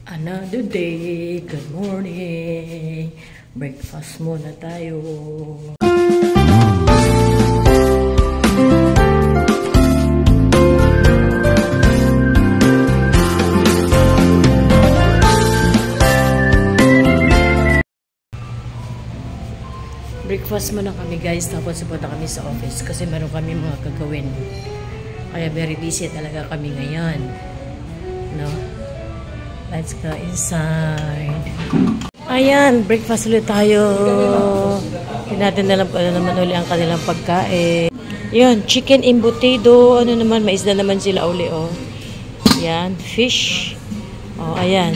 Another day, good morning. Breakfast muna tayo. Breakfast muna kami guys, tapos pupunta kami sa office kasi meron kami mga gagawin. Kaya very busy talaga kami ngayon. No? Let's go inside. Ayan, breakfast ulit tayo. Natin na lang naman ulit ang kanilang pagkain. Yun, chicken embutido. Ano naman, mais na naman sila uli, oh. Ayan, fish. Oh, ayan.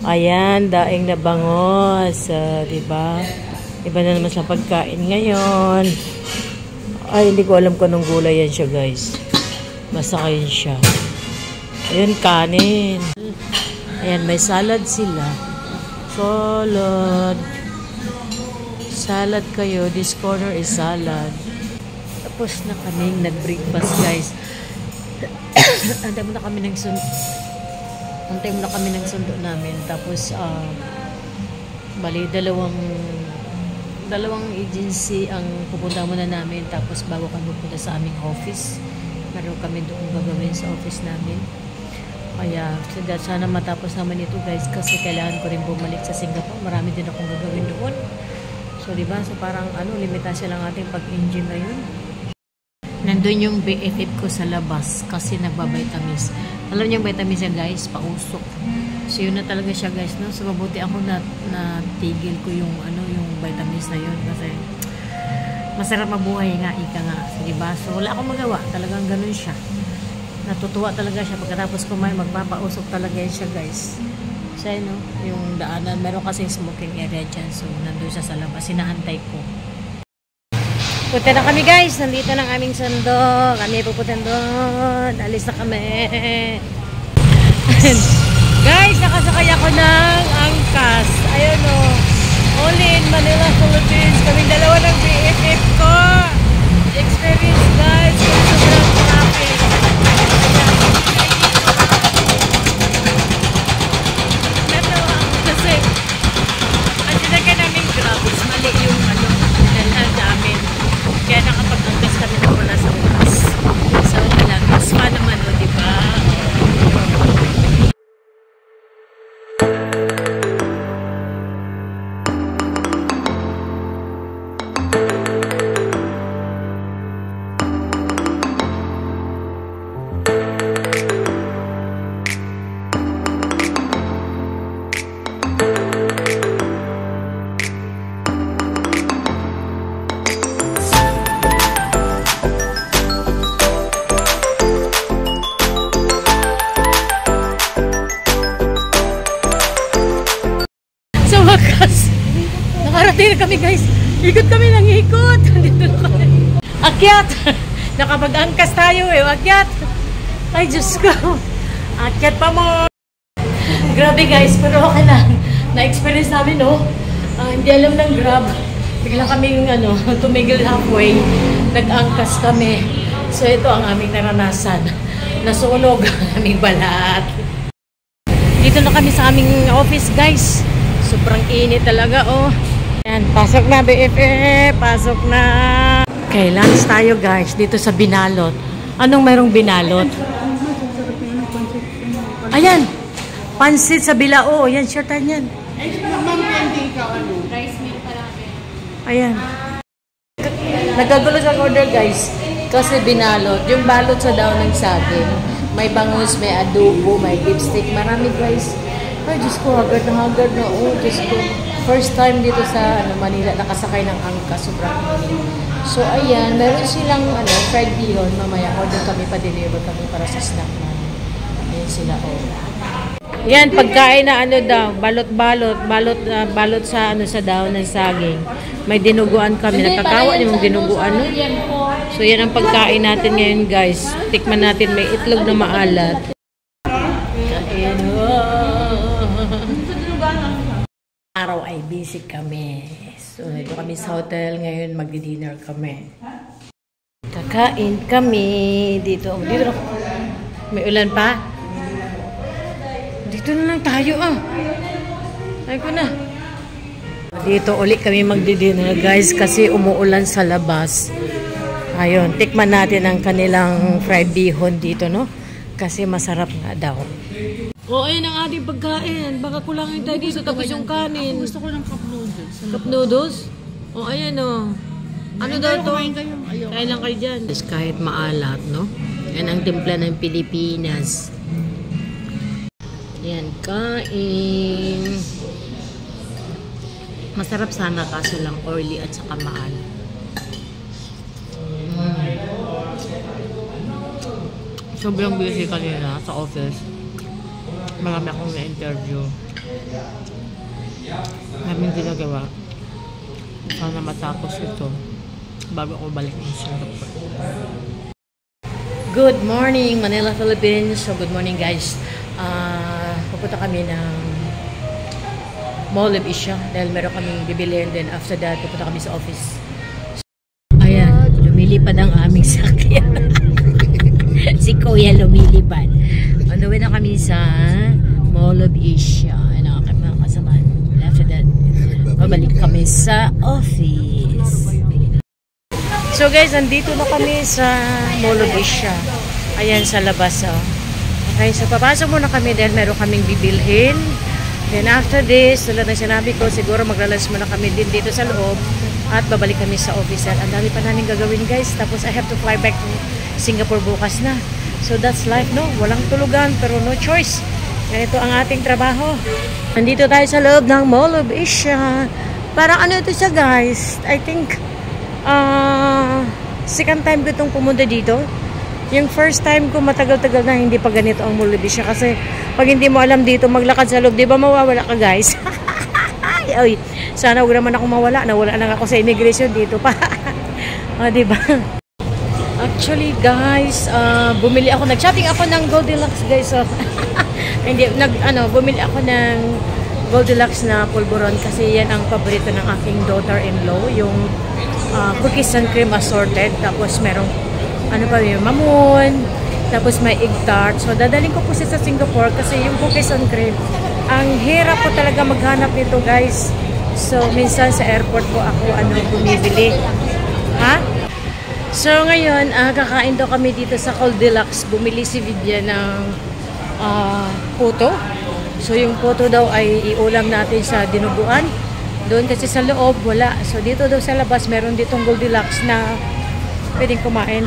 Ayan, daing na bangos. Diba? Iba na naman sa pagkain ngayon. Ay, hindi ko alam kung anong gulay yan siya, guys. Basta kayo siya. Ayun, kanin. Ayan, may salad sila. Salad. Salad kayo. This corner is salad. Tapos na kaming nag-breakfast, guys. Antay mo na kami ng sundo namin. Tapos, bali, dalawang agency ang pupunta muna namin. Tapos, bago kami pupunta sa aming office. Meron kami doon gagawin sa office namin. Kaya, sana matapos naman ito guys kasi kailangan ko rin bumalik sa Singapore. Marami din akong gagawin doon. So, diba? So, parang limitasyon lang ating pag-engine na yun. Nandun yung BFF ko sa labas kasi nagbabaytamis. Alam niyo yung vitamins niya guys, pausok. So, yun na talaga siya guys, no? So, mabuti ako na tigil ko yung vitamins na yun kasi masarap mabuhay nga, ika nga. So, diba? So, wala akong magawa. Talagang ganun siya. Natutuwa talaga siya pagkatapos kumain, magpapausok talaga yan siya guys. Siya no, yung daanan, meron kasing smoking area dyan, so nandun siya sa labas, sinaantay ko. Punta na kami guys, nandito ng aming sundo, kami pupunta doon, alis na kami. Guys, nakasakay ako ng angkas, ayun o, only in Manila, Philippines, kaming dalawa ng BFF ko. Experience guys, kung sobrang traffic. Mali yung dalhan namin. Kaya nakapag-angkas kami na wala sa oras. So, wala. Mas pa naman, o, diba? Nakarating na kami guys. Ikot kami ng ikot. Dito na kami. Akyat. Nakapag-angkas tayo eh. Akyat. Ay Diyos ko. Akyat pa mo. Grabe guys. Pero okay na. Na-experience namin no. Hindi alam ng grab. Bigla kaming tumigil halfway. Nag-angkas kami. So ito ang aming naranasan. Nasunog ang aming balat. Dito na kami sa aming office guys. Sobrang init talaga, oh. Ayan, pasok na, BFF. Pasok na. Okay, lunch tayo, guys. Dito sa Binalot. Anong mayroong Binalot? Ayan. Pansit sa Bilao. Ayan, shortan yan. Ayan. Nagkagulo sa order, guys. Kasi Binalot. Yung balot sa daw ng saging. May bangus, may adobo, may lipstick. Marami, guys. Ay, Diyos ko, hagard na. Oh, Diyos ko. First time dito sa Manila, nakasakay ng angkas. Sobrang init. So, ayan. Meron silang fried bihon. Mamaya, order kami, pa-deliver kami para sa snack namin. Ayan sila, oh. Yan, pagkain na daw. Balot sa sa daon ng saging. May dinuguan kami. Nakakawa niyo yung dinuguan, no? So, yan ang pagkain natin ngayon, guys. Tikman natin. May itlog na maalat. Kain, araw ay busy kami. So, ito kami sa hotel. Ngayon, magdi-dinner kami. Kakain kami. Dito. May ulan pa? Dito na lang tayo Ay ko na. Dito ulit kami magdi-dinner guys kasi umuulan sa labas. Ayun, tikman natin ang kanilang fried bihon dito, no? Kasi masarap nga daw. Ayun ang ating pagkain. Baka kulangin tayo dito tapos yung kanin. Gusto ko ng cup noodles. Cup noodles? Ayan Ano daw to? Kain lang kayo dyan. Kahit maalat, no? Yan ang timpla ng Pilipinas. Yan, kain. Masarap sana kaso lang oily at saka maalat. Sobrang busy kanina sa office. Marami akong na-interview. Maraming ginagawa. Sana matapos ito bago ako balik ng Singapore. Good morning, Manila, Philippines. So, good morning guys. Pupunta kami ng Mall of Asia dahil meron kaming bibilihin. Then after that, pupunta kami sa office. Ayan, lumilipad ang aming sakyan. Si Kuya lumilipad. On the way na kami sa Mall of Asia. Ano ang mga kasamaan. After that, babalik kami sa office. So guys, andito na kami sa Mall of Asia. Ayan sa labas. Okay, so papasok muna kami dahil meron kaming bibilhin. Then after this, tulad na sinabi ko, siguro maglalunch muna kami din dito sa loob at babalik kami sa office. Ang dami pa namin gagawin guys. Tapos I have to fly back to Singapore bukas na. So that's life, no? Walang tulugan pero no choice. Ganito ang ating trabaho. Nandito tayo sa loob ng Mall of Asia. Parang ano ito siya guys? I think second time ko itong pumunta dito. Yung first time ko matagal-tagal na hindi pa ganito ang Mall of Asia. Kasi pag hindi mo alam dito maglakad sa loob, di ba mawawala ka guys? Ay, sana huwag naman ako mawala. Nawala na ako sa immigration dito pa. Di ba? Actually guys, bumili ako, nag-shopping ako ng Goldilocks guys. So, hindi, bumili ako ng Goldilocks na pulburon kasi yan ang paborito ng aking daughter-in-law, yung cookies and cream assorted. Tapos merong, yung mamon, tapos may egg tart. So dadaling ko po siya sa Singapore kasi yung cookies and cream, ang hirap ko talaga maghanap nito guys. So minsan sa airport po ako bumibili. So ngayon, kakain daw kami dito sa Goldilocks. Bumili si Vivian ng puto. So yung puto daw ay iulam natin sa dinuguan. Doon kasi sa loob, wala. So dito daw sa labas, meron ditong Goldilocks na pwedeng kumain.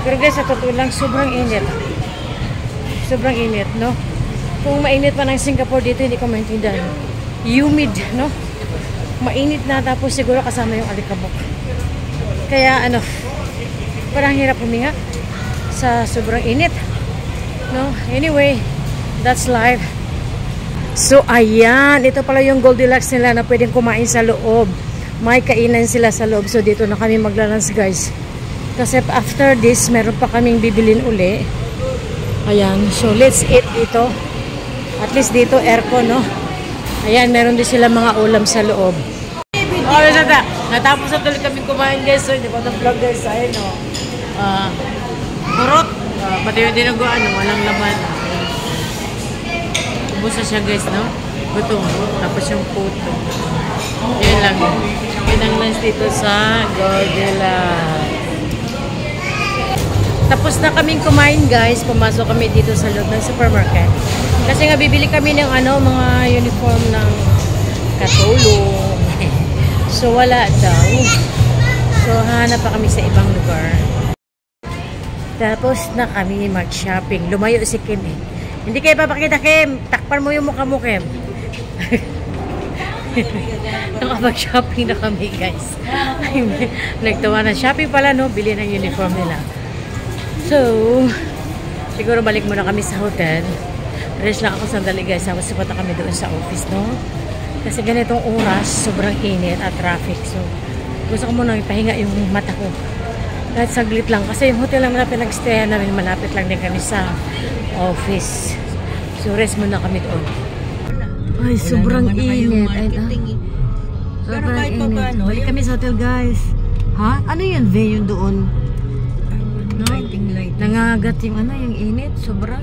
Pero guys, sa totoo lang, sobrang init. Sobrang init, no? Kung mainit pa ng Singapore dito, hindi ko maintindihan. Humid, no? Mainit na, tapos siguro kasama yung alikabok. Kaya parang hirap huminga sa sobrang init, no? Anyway, that's life. So ayan, ito pala yung Goldilocks nila na pwedeng kumain sa loob. May kainan sila sa loob. So dito na kami maglalunch guys. Kasi after this, meron pa kaming bibilin uli. Ayan, so let's eat dito. At least dito aircon, no? Ayan, meron din sila mga ulam sa loob. Natapos na tuloy kami kumain guys. So hindi pa na-vlog guys. Ayun kurot. Pati yung dinuguan, walang laman. Ubus na siya guys, no? Gutom. Tapos yung puto. Yan lang. Yan ang lunch dito sa Goldilocks. Tapos na kaming kumain guys. Pumasok kami dito sa loob ng supermarket. Kasi nga bibili kami ng mga uniform ng katulong. So wala daw. So hanap pa kami sa ibang lugar. Tapos na kami mag-shopping. Lumayo si Kim eh. Hindi kayo papakita Kim. Takpan mo yung mukha mo Kim. Nakapag-shopping na kami guys. Nagtawa na. Shopping pala no. Bili ng uniform nila. So siguro balik muna kami sa hotel. Rest lang ako sandali guys. Tapos sipunta kami doon sa office no. Kasi ganitong oras, sobrang init at traffic. So, gusto ko muna ipahinga yung mata ko. Kahit saglit lang. Kasi yung hotel lang na pinag-stayan namin, malapit lang din kami sa office. So, rest muna kami doon. Ay, sobrang init. Sobrang init. Balik kami sa hotel, guys. Ha? Ano yan? Yung doon? No? Nangagat yung yung init. Sobrang.